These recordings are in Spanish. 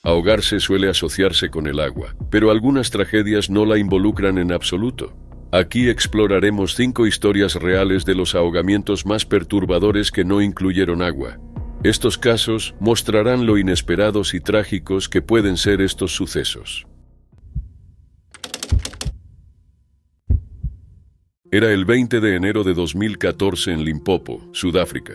Ahogarse suele asociarse con el agua, pero algunas tragedias no la involucran en absoluto. Aquí exploraremos 5 historias reales de los ahogamientos más perturbadores que no incluyeron agua. Estos casos mostrarán lo inesperados y trágicos que pueden ser estos sucesos. Era el 20 de enero de 2014 en Limpopo, Sudáfrica.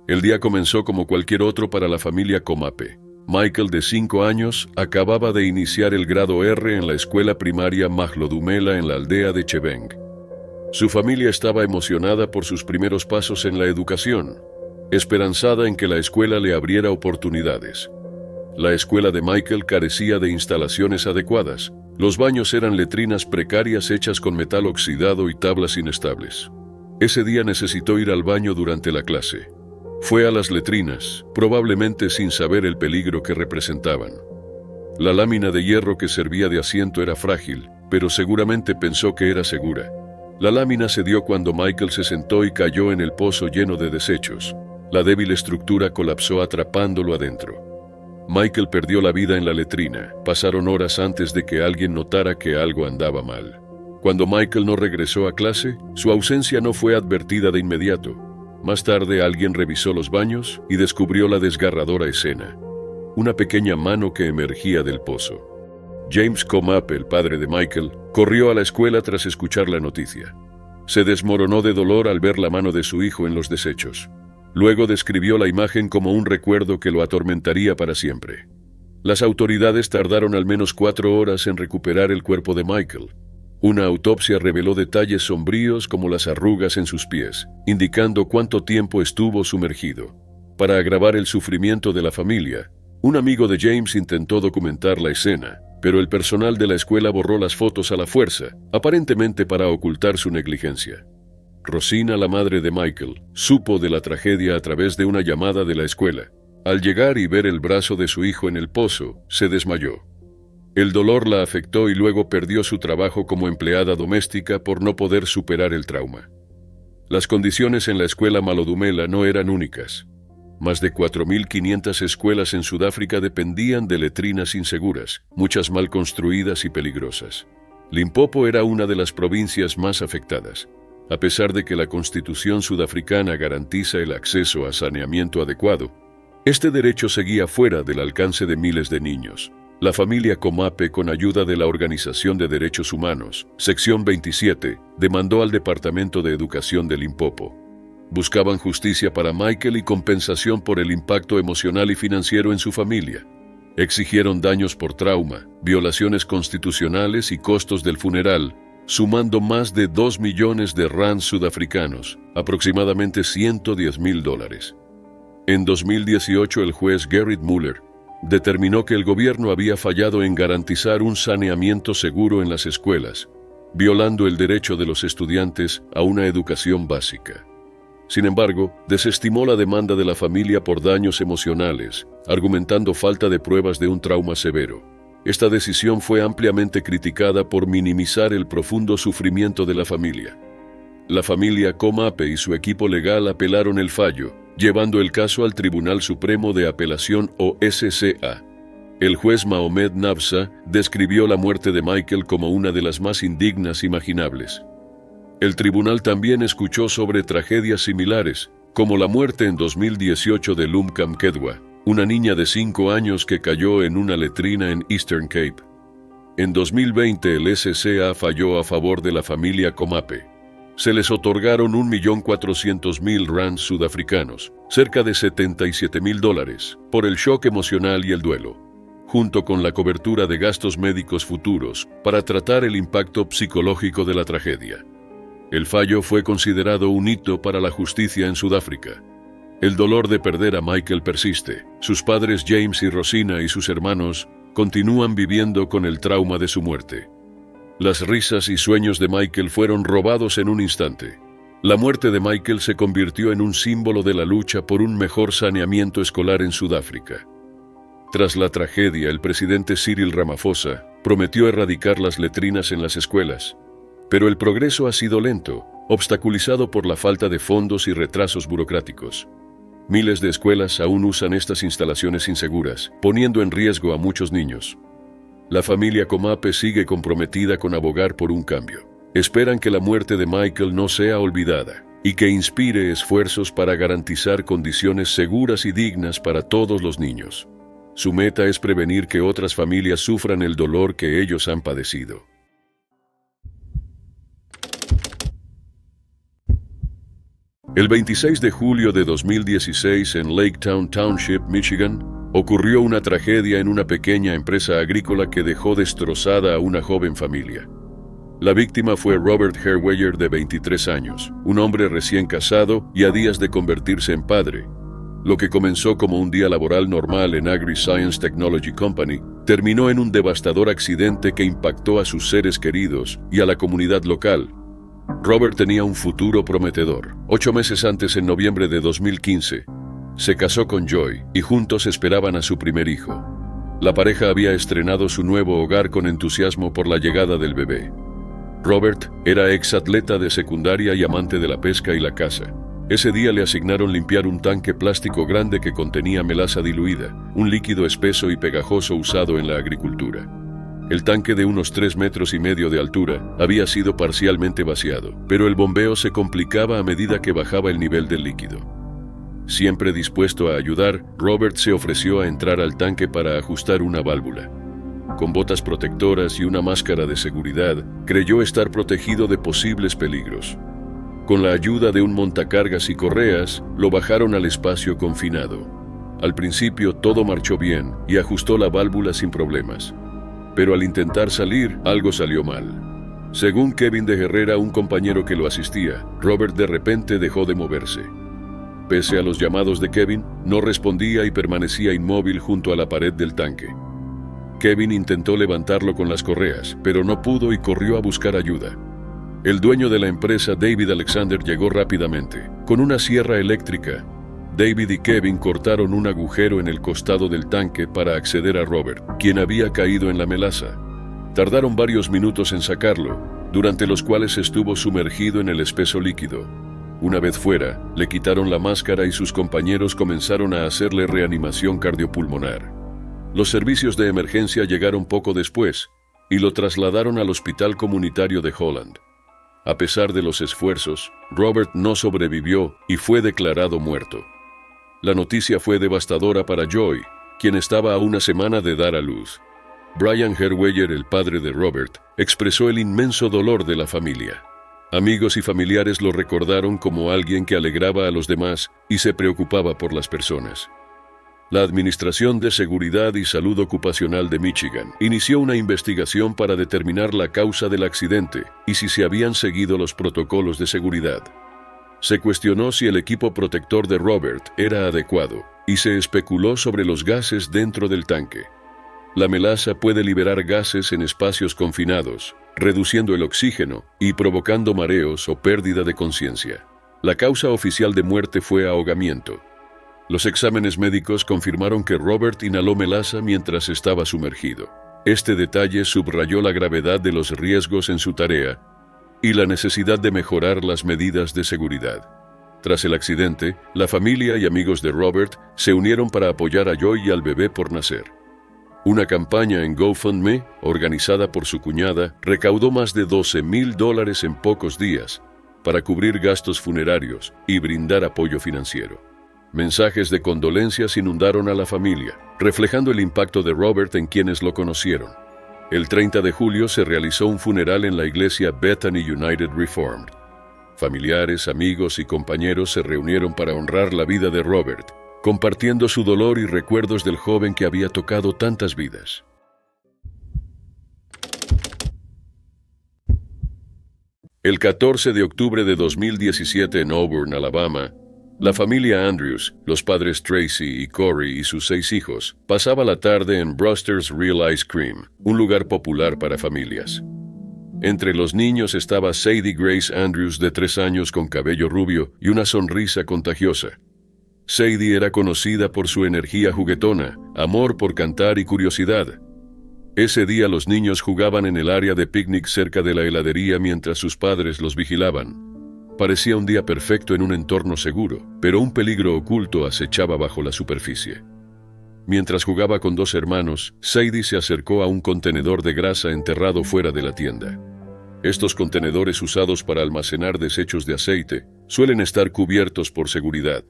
El día comenzó como cualquier otro para la familia Komape. Michael, de 5 años, acababa de iniciar el grado R en la escuela primaria Mahlodumela en la aldea de Chebeng. Su familia estaba emocionada por sus primeros pasos en la educación, esperanzada en que la escuela le abriera oportunidades. La escuela de Michael carecía de instalaciones adecuadas. Los baños eran letrinas precarias hechas con metal oxidado y tablas inestables. Ese día necesitó ir al baño durante la clase. Fue a las letrinas, probablemente sin saber el peligro que representaban. La lámina de hierro que servía de asiento era frágil, pero seguramente pensó que era segura. La lámina cedió cuando Michael se sentó y cayó en el pozo lleno de desechos. La débil estructura colapsó atrapándolo adentro. Michael perdió la vida en la letrina. Pasaron horas antes de que alguien notara que algo andaba mal. Cuando Michael no regresó a clase, su ausencia no fue advertida de inmediato. Más tarde alguien revisó los baños y descubrió la desgarradora escena. Una pequeña mano que emergía del pozo. James Komape, el padre de Michael, corrió a la escuela tras escuchar la noticia. Se desmoronó de dolor al ver la mano de su hijo en los desechos. Luego describió la imagen como un recuerdo que lo atormentaría para siempre. Las autoridades tardaron al menos 4 horas en recuperar el cuerpo de Michael. Una autopsia reveló detalles sombríos como las arrugas en sus pies, indicando cuánto tiempo estuvo sumergido. Para agravar el sufrimiento de la familia, un amigo de James intentó documentar la escena, pero el personal de la escuela borró las fotos a la fuerza, aparentemente para ocultar su negligencia. Rosina, la madre de Michael, supo de la tragedia a través de una llamada de la escuela. Al llegar y ver el brazo de su hijo en el pozo, se desmayó. El dolor la afectó y luego perdió su trabajo como empleada doméstica por no poder superar el trauma. Las condiciones en la escuela Mahlodumela no eran únicas. Más de 4.500 escuelas en Sudáfrica dependían de letrinas inseguras, muchas mal construidas y peligrosas. Limpopo era una de las provincias más afectadas. A pesar de que la Constitución sudafricana garantiza el acceso a saneamiento adecuado, este derecho seguía fuera del alcance de miles de niños. La familia Komape, con ayuda de la Organización de Derechos Humanos, Sección 27, demandó al Departamento de Educación de Limpopo. Buscaban justicia para Michael y compensación por el impacto emocional y financiero en su familia. Exigieron daños por trauma, violaciones constitucionales y costos del funeral, sumando más de 2 millones de rands sudafricanos, aproximadamente $110,000. En 2018, el juez Gerrit Muller determinó que el gobierno había fallado en garantizar un saneamiento seguro en las escuelas, violando el derecho de los estudiantes a una educación básica. Sin embargo, desestimó la demanda de la familia por daños emocionales, argumentando falta de pruebas de un trauma severo. Esta decisión fue ampliamente criticada por minimizar el profundo sufrimiento de la familia. La familia Komape y su equipo legal apelaron el fallo, llevando el caso al Tribunal Supremo de Apelación o SCA. El juez Mohamed Nabsa describió la muerte de Michael como una de las más indignas imaginables. El tribunal también escuchó sobre tragedias similares, como la muerte en 2018 de Lumkam Kedwa, una niña de 5 años que cayó en una letrina en Eastern Cape. En 2020 el SCA falló a favor de la familia Komape. Se les otorgaron 1.400.000 rands sudafricanos, cerca de $77,000, por el shock emocional y el duelo, junto con la cobertura de gastos médicos futuros para tratar el impacto psicológico de la tragedia. El fallo fue considerado un hito para la justicia en Sudáfrica. El dolor de perder a Michael persiste. Sus padres James y Rosina y sus hermanos continúan viviendo con el trauma de su muerte. Las risas y sueños de Michael fueron robados en un instante. La muerte de Michael se convirtió en un símbolo de la lucha por un mejor saneamiento escolar en Sudáfrica. Tras la tragedia, el presidente Cyril Ramaphosa prometió erradicar las letrinas en las escuelas, pero el progreso ha sido lento, obstaculizado por la falta de fondos y retrasos burocráticos. Miles de escuelas aún usan estas instalaciones inseguras, poniendo en riesgo a muchos niños. La familia Comape sigue comprometida con abogar por un cambio. Esperan que la muerte de Michael no sea olvidada y que inspire esfuerzos para garantizar condiciones seguras y dignas para todos los niños. Su meta es prevenir que otras familias sufran el dolor que ellos han padecido. El 26 de julio de 2016 en Laketown Township, Michigan, ocurrió una tragedia en una pequeña empresa agrícola que dejó destrozada a una joven familia. La víctima fue Robert Herweyer, de 23 años, un hombre recién casado y a días de convertirse en padre. Lo que comenzó como un día laboral normal en Agri-Science Technology Company terminó en un devastador accidente que impactó a sus seres queridos y a la comunidad local. Robert tenía un futuro prometedor. 8 meses antes, en noviembre de 2015, se casó con Joy y juntos esperaban a su primer hijo. La pareja había estrenado su nuevo hogar con entusiasmo por la llegada del bebé. Robert era exatleta de secundaria y amante de la pesca y la caza. Ese día le asignaron limpiar un tanque plástico grande que contenía melaza diluida, un líquido espeso y pegajoso usado en la agricultura. El tanque, de unos 3,5 metros de altura, había sido parcialmente vaciado, pero el bombeo se complicaba a medida que bajaba el nivel del líquido. Siempre dispuesto a ayudar, Robert se ofreció a entrar al tanque para ajustar una válvula. Con botas protectoras y una máscara de seguridad, creyó estar protegido de posibles peligros. Con la ayuda de un montacargas y correas, lo bajaron al espacio confinado. Al principio todo marchó bien y ajustó la válvula sin problemas. Pero al intentar salir, algo salió mal. Según Kevin de Herrera, un compañero que lo asistía, Robert de repente dejó de moverse. Pese a los llamados de Kevin, no respondía y permanecía inmóvil junto a la pared del tanque. Kevin intentó levantarlo con las correas, pero no pudo y corrió a buscar ayuda. El dueño de la empresa, David Alexander, llegó rápidamente. Con una sierra eléctrica, David y Kevin cortaron un agujero en el costado del tanque para acceder a Robert, quien había caído en la melaza. Tardaron varios minutos en sacarlo, durante los cuales estuvo sumergido en el espeso líquido. Una vez fuera, le quitaron la máscara y sus compañeros comenzaron a hacerle reanimación cardiopulmonar. Los servicios de emergencia llegaron poco después y lo trasladaron al Hospital Comunitario de Holland. A pesar de los esfuerzos, Robert no sobrevivió y fue declarado muerto. La noticia fue devastadora para Joy, quien estaba a una semana de dar a luz. Brian Herweyer, el padre de Robert, expresó el inmenso dolor de la familia. Amigos y familiares lo recordaron como alguien que alegraba a los demás y se preocupaba por las personas. La Administración de Seguridad y Salud Ocupacional de Michigan inició una investigación para determinar la causa del accidente y si se habían seguido los protocolos de seguridad. Se cuestionó si el equipo protector de Robert era adecuado y se especuló sobre los gases dentro del tanque. La melaza puede liberar gases en espacios confinados, reduciendo el oxígeno y provocando mareos o pérdida de conciencia. La causa oficial de muerte fue ahogamiento. Los exámenes médicos confirmaron que Robert inhaló melaza mientras estaba sumergido. Este detalle subrayó la gravedad de los riesgos en su tarea y la necesidad de mejorar las medidas de seguridad. Tras el accidente, la familia y amigos de Robert se unieron para apoyar a Joy y al bebé por nacer. Una campaña en GoFundMe, organizada por su cuñada, recaudó más de $12,000 en pocos días para cubrir gastos funerarios y brindar apoyo financiero. Mensajes de condolencias inundaron a la familia, reflejando el impacto de Robert en quienes lo conocieron. El 30 de julio se realizó un funeral en la iglesia Bethany United Reformed. Familiares, amigos y compañeros se reunieron para honrar la vida de Robert, compartiendo su dolor y recuerdos del joven que había tocado tantas vidas. El 14 de octubre de 2017 en Auburn, Alabama, la familia Andrews, los padres Tracy y Corey y sus 6 hijos, pasaba la tarde en Bruster's Real Ice Cream, un lugar popular para familias. Entre los niños estaba Sadie Grace Andrews, de 3 años, con cabello rubio y una sonrisa contagiosa. Sadie era conocida por su energía juguetona, amor por cantar y curiosidad. Ese día los niños jugaban en el área de picnic cerca de la heladería mientras sus padres los vigilaban. Parecía un día perfecto en un entorno seguro, pero un peligro oculto acechaba bajo la superficie. Mientras jugaba con dos hermanos, Sadie se acercó a un contenedor de grasa enterrado fuera de la tienda. Estos contenedores usados para almacenar desechos de aceite suelen estar cubiertos por seguridad.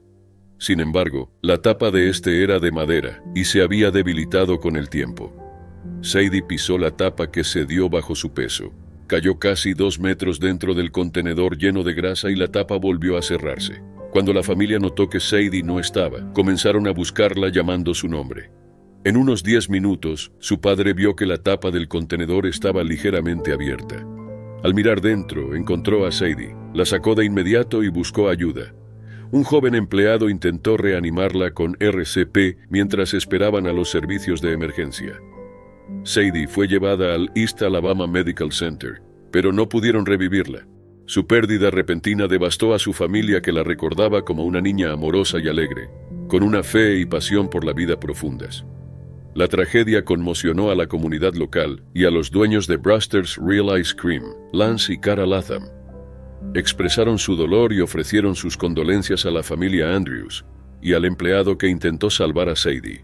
Sin embargo, la tapa de este era de madera y se había debilitado con el tiempo. Sadie pisó la tapa que cedió bajo su peso. Cayó casi 2 metros dentro del contenedor lleno de grasa y la tapa volvió a cerrarse. Cuando la familia notó que Sadie no estaba, comenzaron a buscarla llamando su nombre. En unos 10 minutos, su padre vio que la tapa del contenedor estaba ligeramente abierta. Al mirar dentro, encontró a Sadie. La sacó de inmediato y buscó ayuda. Un joven empleado intentó reanimarla con RCP mientras esperaban a los servicios de emergencia. Sadie fue llevada al East Alabama Medical Center, pero no pudieron revivirla. Su pérdida repentina devastó a su familia, que la recordaba como una niña amorosa y alegre, con una fe y pasión por la vida profundas. La tragedia conmocionó a la comunidad local y a los dueños de Bruster's Real Ice Cream, Lance y Cara Latham. Expresaron su dolor y ofrecieron sus condolencias a la familia Andrews y al empleado que intentó salvar a Sadie.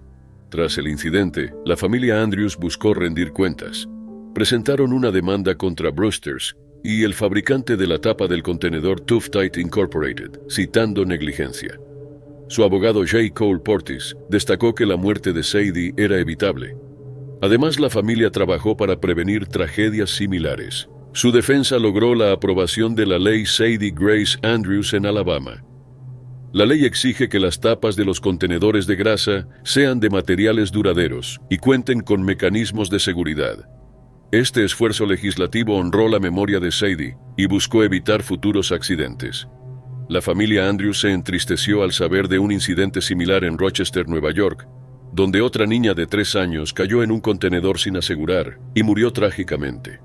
Tras el incidente, la familia Andrews buscó rendir cuentas. Presentaron una demanda contra Bruster's y el fabricante de la tapa del contenedor Tuftyte Incorporated, citando negligencia. Su abogado J. Cole Portis destacó que la muerte de Sadie era evitable. Además, la familia trabajó para prevenir tragedias similares. Su defensa logró la aprobación de la ley Sadie Grace Andrews en Alabama. La ley exige que las tapas de los contenedores de grasa sean de materiales duraderos y cuenten con mecanismos de seguridad. Este esfuerzo legislativo honró la memoria de Sadie y buscó evitar futuros accidentes. La familia Andrews se entristeció al saber de un incidente similar en Rochester, Nueva York, donde otra niña de 3 años cayó en un contenedor sin asegurar y murió trágicamente.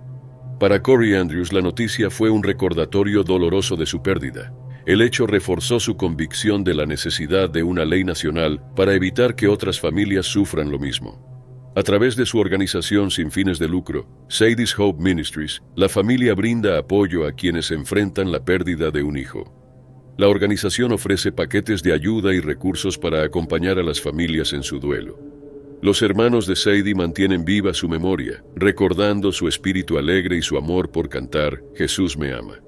Para Corey Andrews, la noticia fue un recordatorio doloroso de su pérdida. El hecho reforzó su convicción de la necesidad de una ley nacional para evitar que otras familias sufran lo mismo. A través de su organización sin fines de lucro, Sadie's Hope Ministries, la familia brinda apoyo a quienes enfrentan la pérdida de un hijo. La organización ofrece paquetes de ayuda y recursos para acompañar a las familias en su duelo. Los hermanos de Sadie mantienen viva su memoria, recordando su espíritu alegre y su amor por cantar «Jesús me ama».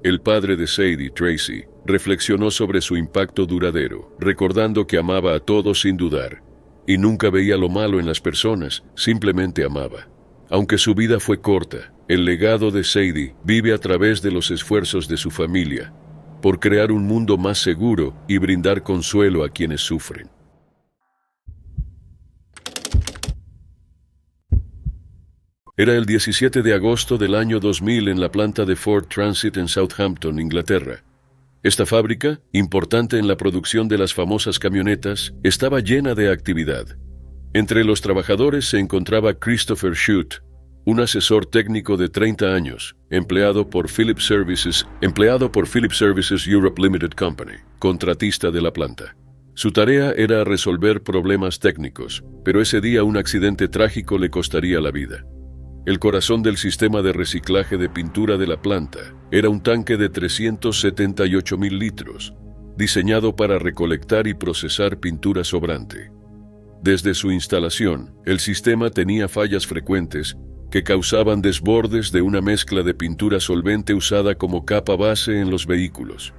El padre de Sadie, Tracy, reflexionó sobre su impacto duradero, recordando que amaba a todos sin dudar, y nunca veía lo malo en las personas, simplemente amaba. Aunque su vida fue corta, el legado de Sadie vive a través de los esfuerzos de su familia, por crear un mundo más seguro y brindar consuelo a quienes sufren. Era el 17 de agosto del año 2000 en la planta de Ford Transit en Southampton, Inglaterra. Esta fábrica, importante en la producción de las famosas camionetas, estaba llena de actividad. Entre los trabajadores se encontraba Christopher Shute, un asesor técnico de 30 años, empleado por Philip Services Europe Limited Company, contratista de la planta. Su tarea era resolver problemas técnicos, pero ese día un accidente trágico le costaría la vida. El corazón del sistema de reciclaje de pintura de la planta era un tanque de 378,000 litros, diseñado para recolectar y procesar pintura sobrante. Desde su instalación, el sistema tenía fallas frecuentes que causaban desbordes de una mezcla de pintura solvente usada como capa base en los vehículos.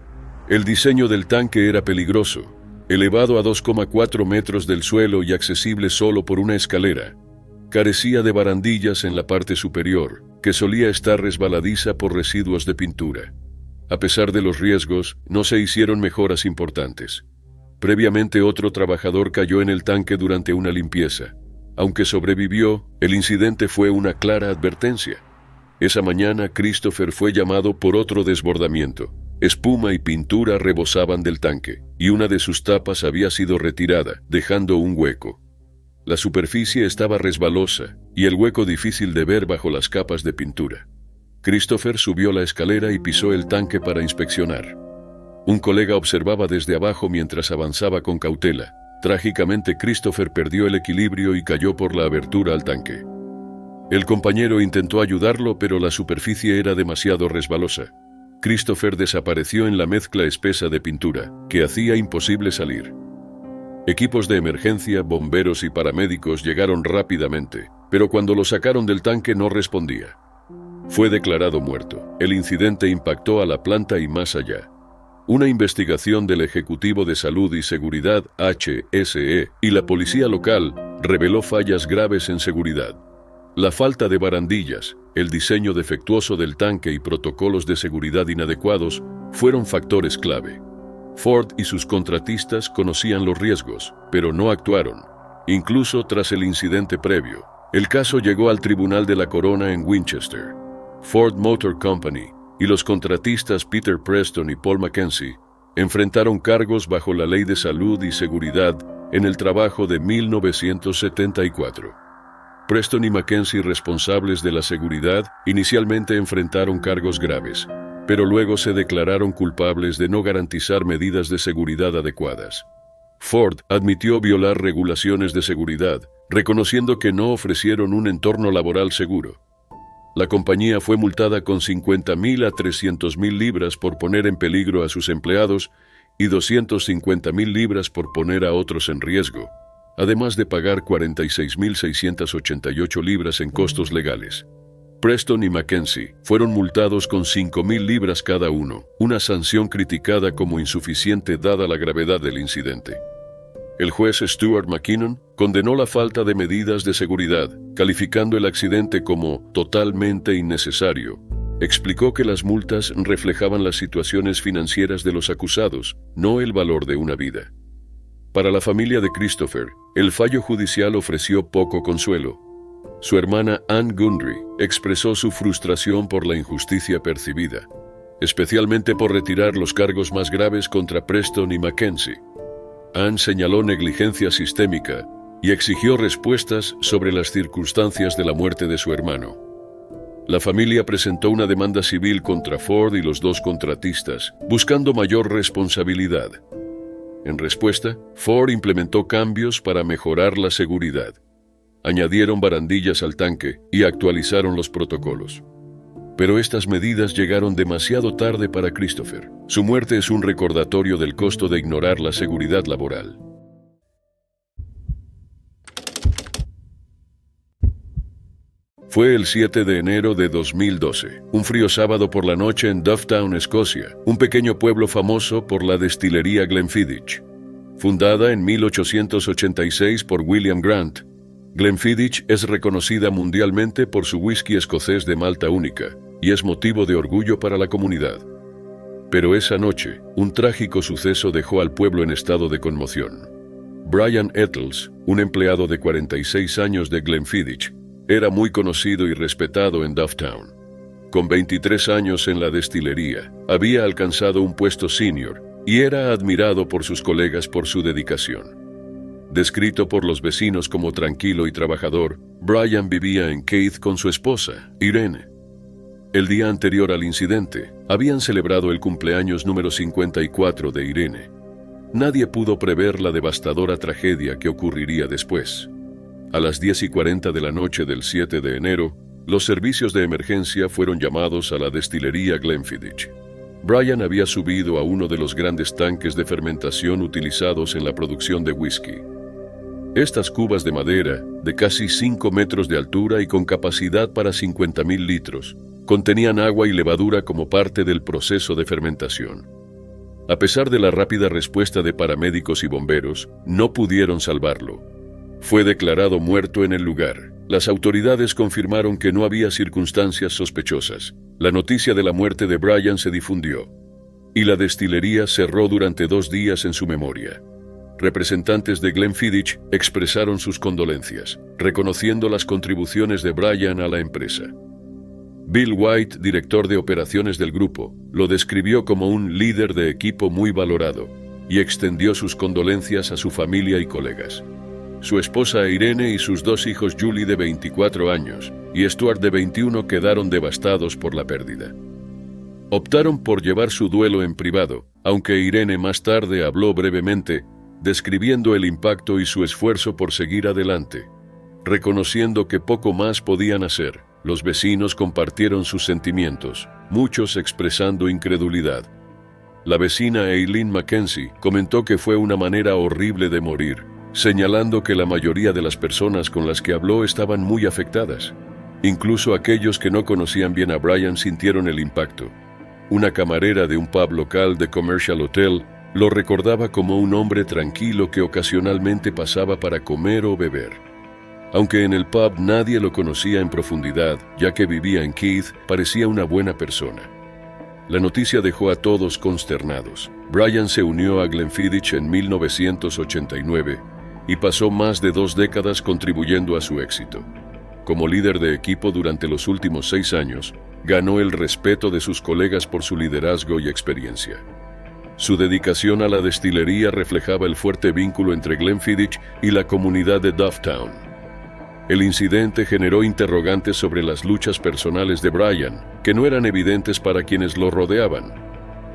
El diseño del tanque era peligroso, elevado a 2,4 metros del suelo y accesible solo por una escalera. Carecía de barandillas en la parte superior, que solía estar resbaladiza por residuos de pintura. A pesar de los riesgos, no se hicieron mejoras importantes. Previamente, otro trabajador cayó en el tanque durante una limpieza. Aunque sobrevivió, el incidente fue una clara advertencia. Esa mañana, Christopher fue llamado por otro desbordamiento. Espuma y pintura rebosaban del tanque, y una de sus tapas había sido retirada, dejando un hueco. La superficie estaba resbalosa y el hueco difícil de ver bajo las capas de pintura. Christopher subió la escalera y pisó el tanque para inspeccionar. Un colega observaba desde abajo mientras avanzaba con cautela. Trágicamente, Christopher perdió el equilibrio y cayó por la abertura al tanque. El compañero intentó ayudarlo, pero la superficie era demasiado resbalosa. Christopher desapareció en la mezcla espesa de pintura, que hacía imposible salir. Equipos de emergencia, bomberos y paramédicos llegaron rápidamente, pero cuando lo sacaron del tanque no respondía. Fue declarado muerto. El incidente impactó a la planta y más allá. Una investigación del Ejecutivo de Salud y Seguridad, HSE, y la policía local reveló fallas graves en seguridad. La falta de barandillas, el diseño defectuoso del tanque y protocolos de seguridad inadecuados fueron factores clave. Ford y sus contratistas conocían los riesgos, pero no actuaron, incluso tras el incidente previo. El caso llegó al Tribunal de la Corona en Winchester. Ford Motor Company y los contratistas Peter Preston y Paul Mackenzie enfrentaron cargos bajo la Ley de Salud y Seguridad en el Trabajo de 1974. Preston y Mackenzie, responsables de la seguridad, inicialmente enfrentaron cargos graves, pero luego se declararon culpables de no garantizar medidas de seguridad adecuadas. Ford admitió violar regulaciones de seguridad, reconociendo que no ofrecieron un entorno laboral seguro. La compañía fue multada con 50,000 a 300,000 libras por poner en peligro a sus empleados y 250,000 libras por poner a otros en riesgo, además de pagar 46,688 libras en costos legales. Preston y Mackenzie fueron multados con 5,000 libras cada uno, una sanción criticada como insuficiente dada la gravedad del incidente. El juez Stuart McKinnon condenó la falta de medidas de seguridad, calificando el accidente como totalmente innecesario. Explicó que las multas reflejaban las situaciones financieras de los acusados, no el valor de una vida. Para la familia de Christopher, el fallo judicial ofreció poco consuelo. Su hermana Ann Gundry expresó su frustración por la injusticia percibida, especialmente por retirar los cargos más graves contra Preston y Mackenzie. Ann señaló negligencia sistémica y exigió respuestas sobre las circunstancias de la muerte de su hermano. La familia presentó una demanda civil contra Ford y los dos contratistas, buscando mayor responsabilidad. En respuesta, Ford implementó cambios para mejorar la seguridad. Añadieron barandillas al tanque y actualizaron los protocolos. Pero estas medidas llegaron demasiado tarde para Christopher. Su muerte es un recordatorio del costo de ignorar la seguridad laboral. Fue el 7 de enero de 2012, un frío sábado por la noche en Dufftown, Escocia, un pequeño pueblo famoso por la destilería Glenfiddich. Fundada en 1886 por William Grant, Glenfiddich es reconocida mundialmente por su whisky escocés de malta única y es motivo de orgullo para la comunidad. Pero esa noche, un trágico suceso dejó al pueblo en estado de conmoción. Brian Ettles, un empleado de 46 años de Glenfiddich, era muy conocido y respetado en Dufftown. Con 23 años en la destilería, había alcanzado un puesto senior y era admirado por sus colegas por su dedicación. Descrito por los vecinos como tranquilo y trabajador, Brian vivía en Keith con su esposa, Irene. El día anterior al incidente, habían celebrado el cumpleaños número 54 de Irene. Nadie pudo prever la devastadora tragedia que ocurriría después. A las 10:40 de la noche del 7 de enero, los servicios de emergencia fueron llamados a la destilería Glenfiddich. Brian había subido a uno de los grandes tanques de fermentación utilizados en la producción de whisky. Estas cubas de madera, de casi 5 metros de altura y con capacidad para 50,000 litros, contenían agua y levadura como parte del proceso de fermentación. A pesar de la rápida respuesta de paramédicos y bomberos, no pudieron salvarlo. Fue declarado muerto en el lugar. Las autoridades confirmaron que no había circunstancias sospechosas. La noticia de la muerte de Brian se difundió, y la destilería cerró durante 2 días en su memoria. Representantes de Glenfiddich expresaron sus condolencias, reconociendo las contribuciones de Brian a la empresa. Bill White, director de operaciones del grupo, lo describió como un líder de equipo muy valorado y extendió sus condolencias a su familia y colegas. Su esposa Irene y sus 2 hijos, Julie de 24 años y Stuart de 21, quedaron devastados por la pérdida. Optaron por llevar su duelo en privado, aunque Irene más tarde habló brevemente, describiendo el impacto y su esfuerzo por seguir adelante. Reconociendo que poco más podían hacer, los vecinos compartieron sus sentimientos. muchos expresando incredulidad. La vecina Eileen Mackenzie comentó que fue una manera horrible de morir, señalando que la mayoría de las personas con las que habló estaban muy afectadas. Incluso aquellos que no conocían bien a Brian sintieron el impacto. Una camarera de un pub local de Commercial Hotel lo recordaba como un hombre tranquilo que ocasionalmente pasaba para comer o beber. Aunque en el pub nadie lo conocía en profundidad, ya que vivía en Keith, parecía una buena persona. La noticia dejó a todos consternados. Brian se unió a Glenfiddich en 1989 y pasó más de 2 décadas contribuyendo a su éxito. Como líder de equipo durante los últimos 6 años, ganó el respeto de sus colegas por su liderazgo y experiencia. Su dedicación a la destilería reflejaba el fuerte vínculo entre Glenfiddich y la comunidad de Dufftown. El incidente generó interrogantes sobre las luchas personales de Brian, que no eran evidentes para quienes lo rodeaban.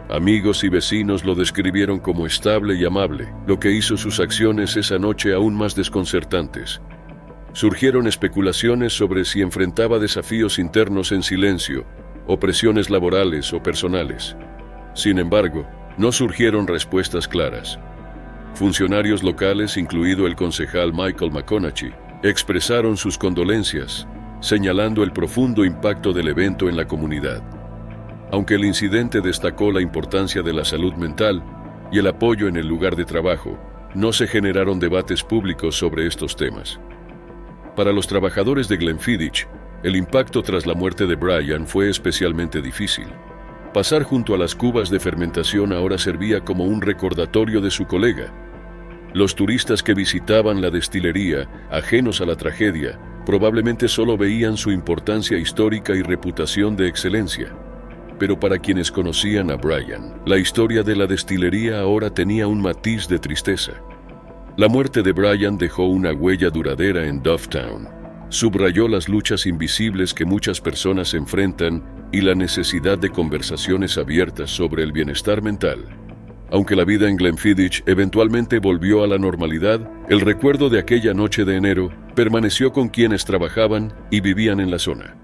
Amigos y vecinos lo describieron como estable y amable, lo que hizo sus acciones esa noche aún más desconcertantes. Surgieron especulaciones sobre si enfrentaba desafíos internos en silencio, o presiones laborales o personales. Sin embargo, no surgieron respuestas claras. Funcionarios locales, incluido el concejal Michael McConaughey, expresaron sus condolencias, señalando el profundo impacto del evento en la comunidad. Aunque el incidente destacó la importancia de la salud mental y el apoyo en el lugar de trabajo, no se generaron debates públicos sobre estos temas. Para los trabajadores de Glenfiddich, el impacto tras la muerte de Brian fue especialmente difícil. Pasar junto a las cubas de fermentación ahora servía como un recordatorio de su colega. Los turistas que visitaban la destilería, ajenos a la tragedia, probablemente solo veían su importancia histórica y reputación de excelencia. Pero para quienes conocían a Brian, la historia de la destilería ahora tenía un matiz de tristeza. La muerte de Brian dejó una huella duradera en Dufftown. Subrayó las luchas invisibles que muchas personas enfrentan y la necesidad de conversaciones abiertas sobre el bienestar mental. Aunque la vida en Glenfiddich eventualmente volvió a la normalidad, el recuerdo de aquella noche de enero permaneció con quienes trabajaban y vivían en la zona.